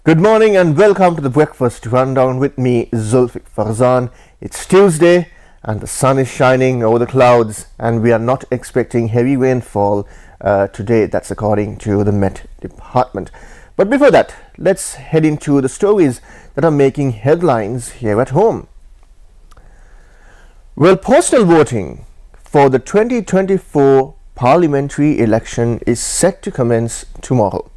Good morning and welcome to the Breakfast Rundown with me, Zulfick Farzan. It's Tuesday and the sun is shining over the clouds and we are not expecting heavy rainfall today. That's according to the Met Department. But before that, let's head into the stories that are making headlines here at home. Well, postal voting for the 2024 Parliamentary election is set to commence tomorrow.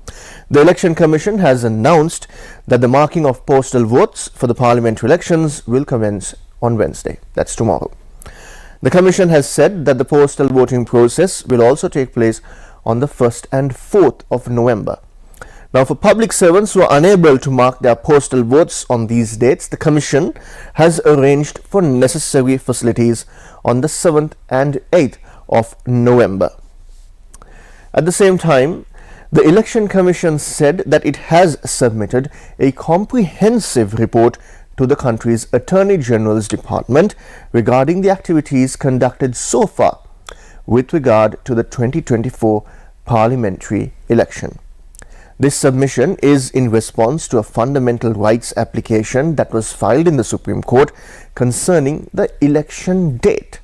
The Election Commission has announced that the marking of postal votes for the parliamentary elections will commence on Wednesday. That's tomorrow. The Commission has said that the postal voting process will also take place on the 1st and 4th of November. Now, for public servants who are unable to mark their postal votes on these dates, the Commission has arranged for necessary facilities on the 7th and 8th of November. At the same time, the Election Commission said that it has submitted a comprehensive report to the country's Attorney General's Department regarding the activities conducted so far with regard to the 2024 parliamentary election. This submission is in response to a fundamental rights application that was filed in the Supreme Court concerning the election date.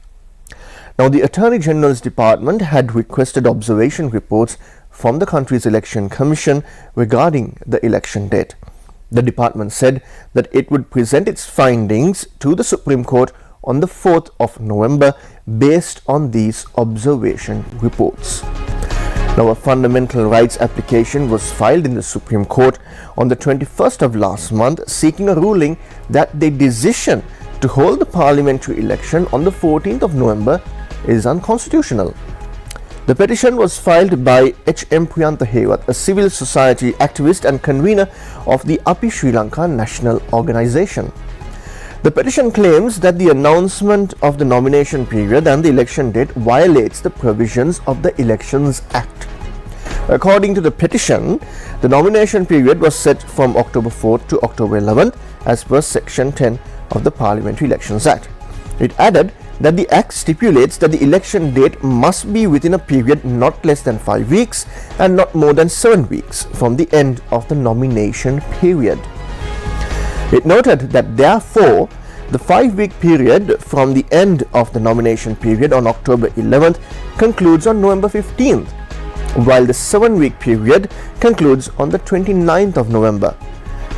Now, the Attorney General's Department had requested observation reports from the country's Election Commission regarding the election date. The department said that it would present its findings to the Supreme Court on the 4th of November based on these observation reports. Now, a fundamental rights application was filed in the Supreme Court on the 21st of last month, seeking a ruling that the decision to hold the parliamentary election on the 14th of November is unconstitutional. The petition was filed by H.M. Priyanthahewat, a civil society activist and convener of the Api Sri Lanka National Organisation. The petition claims that the announcement of the nomination period and the election date violates the provisions of the Elections Act. According to the petition, the nomination period was set from October 4th to October 11th as per Section 10 of the Parliamentary Elections Act. It added that the Act stipulates that the election date must be within a period not less than 5 weeks and not more than 7 weeks from the end of the nomination period. It noted that therefore, the 5-week period from the end of the nomination period on October 11th concludes on November 15th, while the 7-week period concludes on the 29th of November.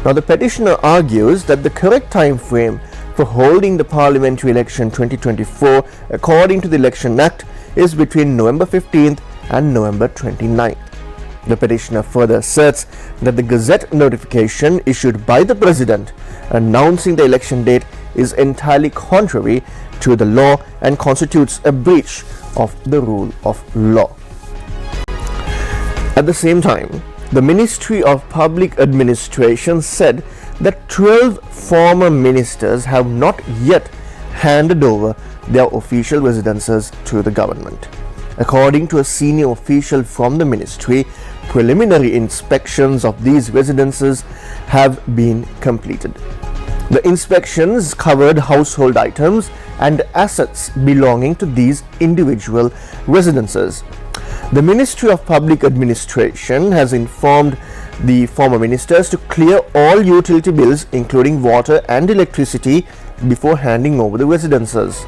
Now, the petitioner argues that the correct time frame for holding the parliamentary election 2024 according to the Election Act is between November 15th and November 29th. The petitioner further asserts that the Gazette notification issued by the President announcing the election date is entirely contrary to the law and constitutes a breach of the rule of law. At the same time, the Ministry of Public Administration said that 12 former ministers have not yet handed over their official residences to the government. According to a senior official from the ministry, preliminary inspections of these residences have been completed. The inspections covered household items and assets belonging to these individual residences. The Ministry of Public Administration has informed the former ministers to clear all utility bills, including water and electricity, before handing over the residences.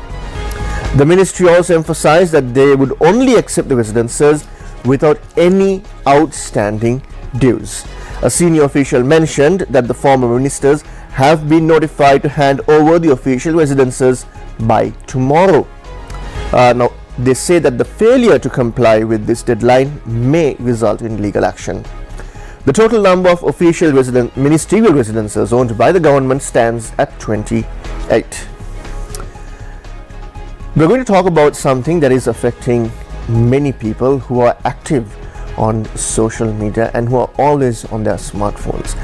The ministry also emphasized that they would only accept the residences without any outstanding dues. A senior official mentioned that the former ministers have been notified to hand over the official residences by tomorrow. Now, they say that the failure to comply with this deadline may result in legal action. The total number of official ministerial residences owned by the government stands at 28. We're going to talk about something that is affecting many people who are active on social media and who are always on their smartphones.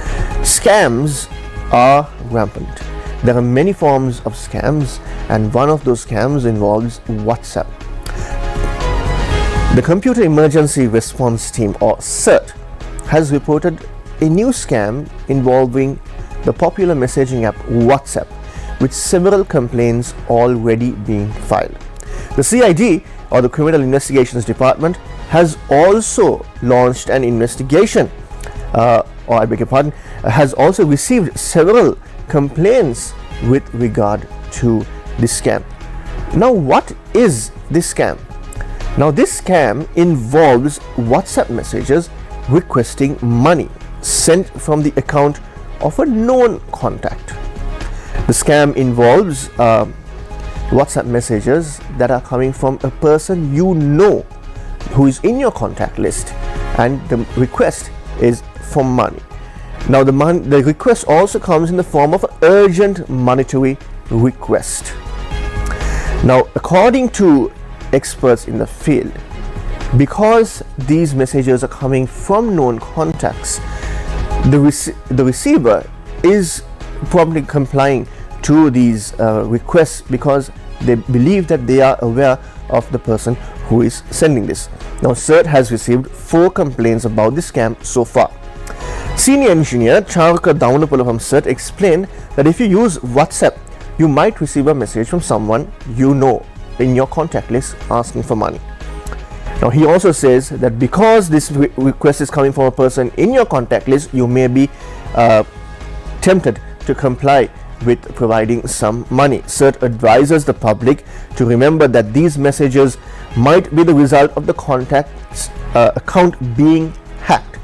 Scams are rampant. There are many forms of scams, and one of those scams involves WhatsApp. The Computer Emergency Response Team, or CERT, has reported a new scam involving the popular messaging app WhatsApp, with several complaints already being filed. The CID, or the Criminal Investigations Department, has also launched an investigation or I beg your pardon, has also received several complaints with regard to this scam. Now, what is this scam? Now, this scam involves WhatsApp messages requesting money sent from the account of a known contact. The scam involves WhatsApp messages that are coming from a person you know who is in your contact list, and the request is for money. Now, the request also comes in the form of an urgent monetary request. Now, according to experts in the field, because these messages are coming from known contacts, the receiver is probably complying to these requests because they believe that they are aware of the person who is sending this. Now, CERT has received 4 complaints about this scam so far. Senior engineer Charka Daunapala from CERT explained that if you use WhatsApp, you might receive a message from someone you know in your contact list asking for money. Now, he also says that because this request is coming from a person in your contact list, you may be tempted to comply with providing some money. CERT advises the public to remember that these messages might be the result of the contact's account being hacked.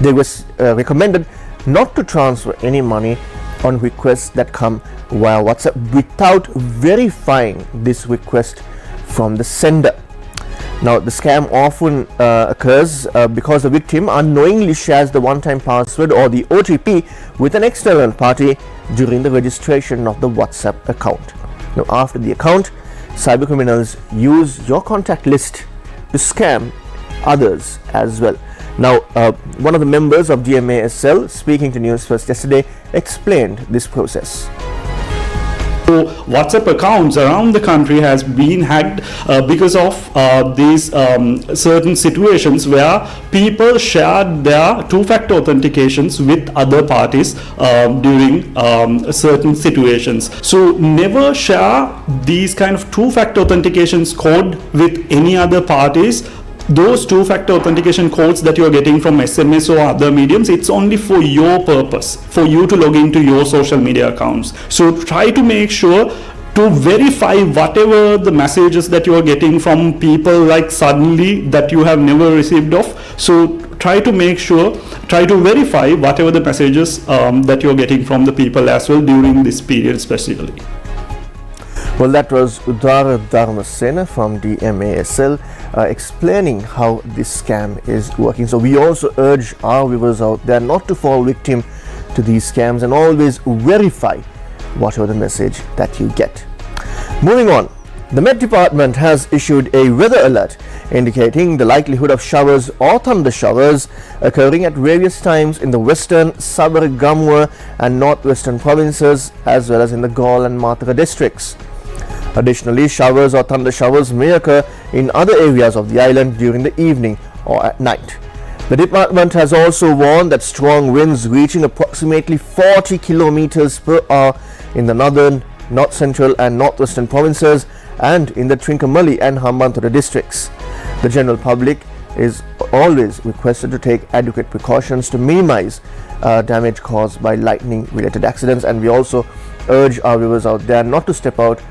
They was recommended not to transfer any money on requests that come via WhatsApp without verifying this request from the sender. Now, the scam often occurs because the victim unknowingly shares the one-time password or the OTP with an external party during the registration of the WhatsApp account. Now, after the account, cybercriminals use your contact list to scam others as well. Now, one of the members of DMASL speaking to Newsfirst yesterday explained this process. So WhatsApp accounts around the country has been hacked because of these certain situations where people shared their two-factor authentications with other parties during certain situations. So never share these kind of two-factor authentications code with any other parties. Those two-factor authentication codes that you're getting from SMS or other mediums, it's only for your purpose, for you to log into your social media accounts. So try to make sure to verify whatever the messages that you're getting from people like suddenly that you have never received of. So try to make sure, try to verify whatever the messages that you're getting from the people as well during this period especially. Well, that was Udara Dharmasena from DMASL explaining how this scam is working. So we also urge our viewers out there not to fall victim to these scams and always verify whatever the message that you get. Moving on, the Met Department has issued a weather alert indicating the likelihood of showers or thunder showers occurring at various times in the western, Sabah, Gamwa and northwestern provinces as well as in the Gaul and Matara districts. Additionally, showers or thunder showers may occur in other areas of the island during the evening or at night. The department has also warned that strong winds reaching approximately 40 kilometers per hour in the northern, north central and northwestern provinces and in the Trincomalee and Hambantota districts. The general public is always requested to take adequate precautions to minimize damage caused by lightning related accidents, and we also urge our viewers out there not to step out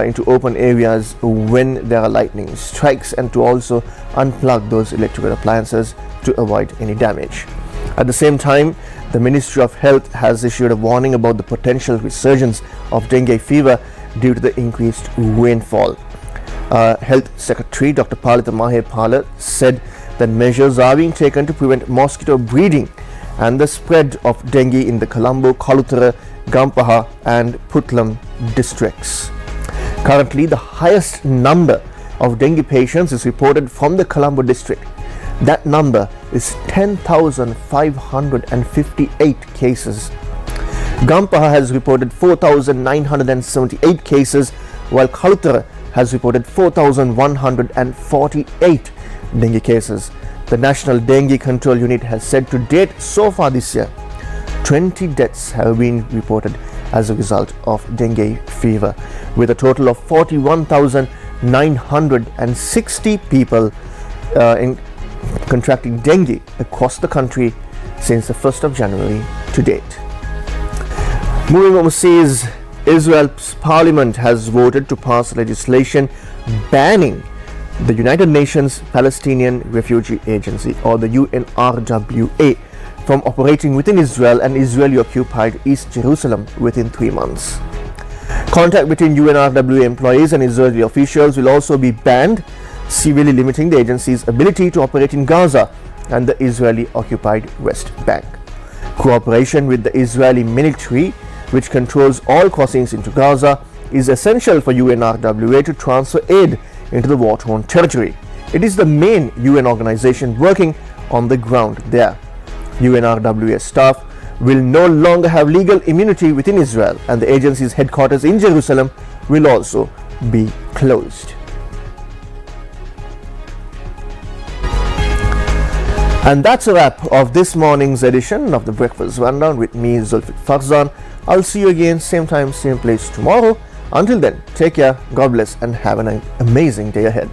into open areas when there are lightning strikes and to also unplug those electrical appliances to avoid any damage. At the same time, the Ministry of Health has issued a warning about the potential resurgence of dengue fever due to the increased rainfall. Health Secretary Dr. Palita Mahepala said that measures are being taken to prevent mosquito breeding and the spread of dengue in the Colombo, Kalutara, Gampaha and Putlam districts. Currently, the highest number of dengue patients is reported from the Colombo district. That number is 10,558 cases. Gampaha has reported 4,978 cases, while Kalutara has reported 4,148 dengue cases. The National Dengue Control Unit has said to date so far this year, 20 deaths have been reported as a result of dengue fever, with a total of 41,960 people in contracting dengue across the country since the 1st of January to date. Moving overseas, Israel's parliament has voted to pass legislation banning the United Nations Palestinian Refugee Agency, or the UNRWA, from operating within Israel and Israeli-occupied East Jerusalem within 3 months. Contact between UNRWA employees and Israeli officials will also be banned, severely limiting the agency's ability to operate in Gaza and the Israeli-occupied West Bank. Cooperation with the Israeli military, which controls all crossings into Gaza, is essential for UNRWA to transfer aid into the war-torn territory. It is the main UN organization working on the ground there. UNRWA staff will no longer have legal immunity within Israel, and the agency's headquarters in Jerusalem will also be closed. And that's a wrap of this morning's edition of the Breakfast Rundown with me, Zulfick Farzan. I'll see you again, same time, same place tomorrow. Until then, take care, God bless, and have an amazing day ahead.